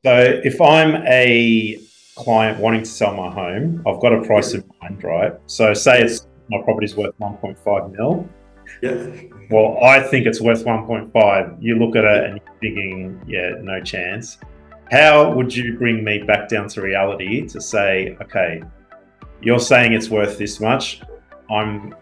So if I'm a client wanting to sell my home, I've got a price in mind, right? So say Yeah, it's my property's worth 1.5 mil. yeah. Well, I think it's worth 1.5. You look at it and you're thinking, yeah, no chance. How would you bring me back down to reality to say, okay, you're saying it's worth this much. I'm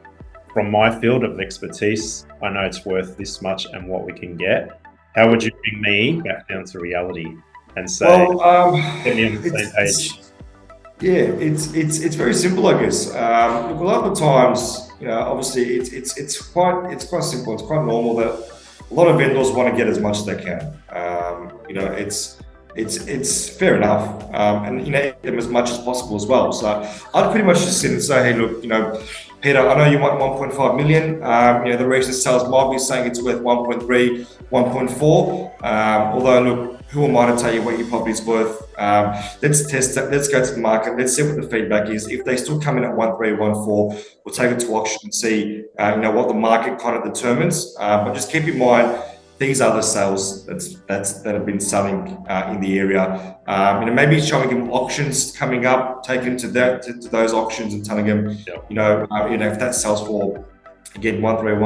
from my field of expertise. I know it's worth this much and what we can get. How would you bring me back down to reality and say, Well, get me on the same page? it's yeah, it's very simple, I guess. Look, a lot of the times, obviously, it's quite simple. It's quite normal that a lot of vendors want to get as much as they can. It's fair enough, and get them as much as possible as well. So I'd pretty much just sit and say, hey, look, Peter, I know you want 1.5 million. The recent sales might be saying it's worth 1.3, 1.4. Although, look, who am I to tell you what your property's worth? Let's test it. Let's go to the market. Let's see what the feedback is. If they still come in at 1.3, 1.4, we'll take it to auction and see, what the market kind of determines. But just keep in mind, these are the sales that have been selling in the area. Maybe showing them auctions coming up, taking to those auctions and telling them, Yeah, if that sells for again 1.3,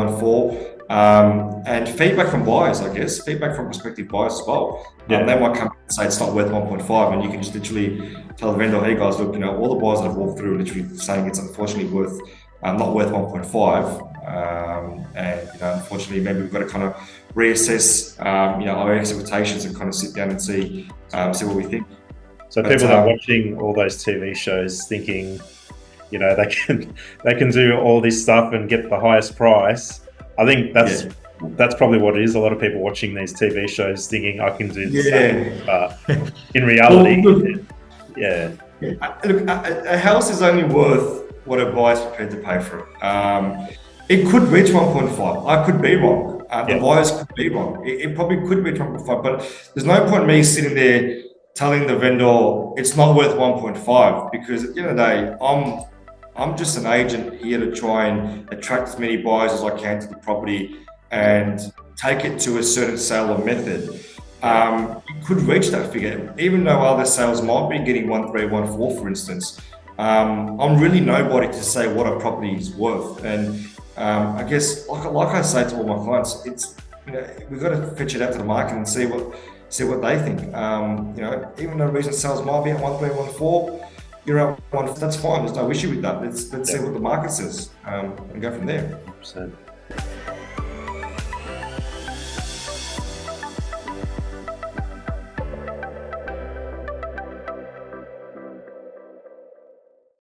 1.4. And feedback from buyers, I guess, feedback from prospective buyers as well. yeah, They might come and say it's not worth 1.5, and you can just literally tell the vendor, hey guys, look, all the buyers that have walked through are literally saying it's unfortunately not worth 1.5. And unfortunately, maybe we've got to kind of reassess, our expectations and kind of sit down and see what we think. so But people that are watching all those TV shows thinking, they can do all this stuff and get the highest price. I think yeah, that's probably what it is. A lot of people watching these TV shows thinking I can do the same, yeah. but in Well, reality, look, yeah, yeah. Look, a house is only worth what a buyer's prepared to pay for it. It could reach 1.5. I could be wrong. The yeah, buyers could be wrong. It probably could reach 1.5, but there's no point me sitting there telling the vendor it's not worth 1.5, because at the end of the day, I'm just an agent here to try and attract as many buyers as I can to the property yeah, and take it to a certain sale or method. yeah, It could reach that figure, even though other sales might be getting 1.3, 1.4, for instance. I'm really nobody to say what a property is worth, and I guess, like I say to all my clients, it's we've got to fetch it out to the market and see what they think. Even though recent sales might be at 1.3, 1.4, you're at one. That's fine. There's no issue with that. Let's see yeah, what the market says, and go from there. 100%.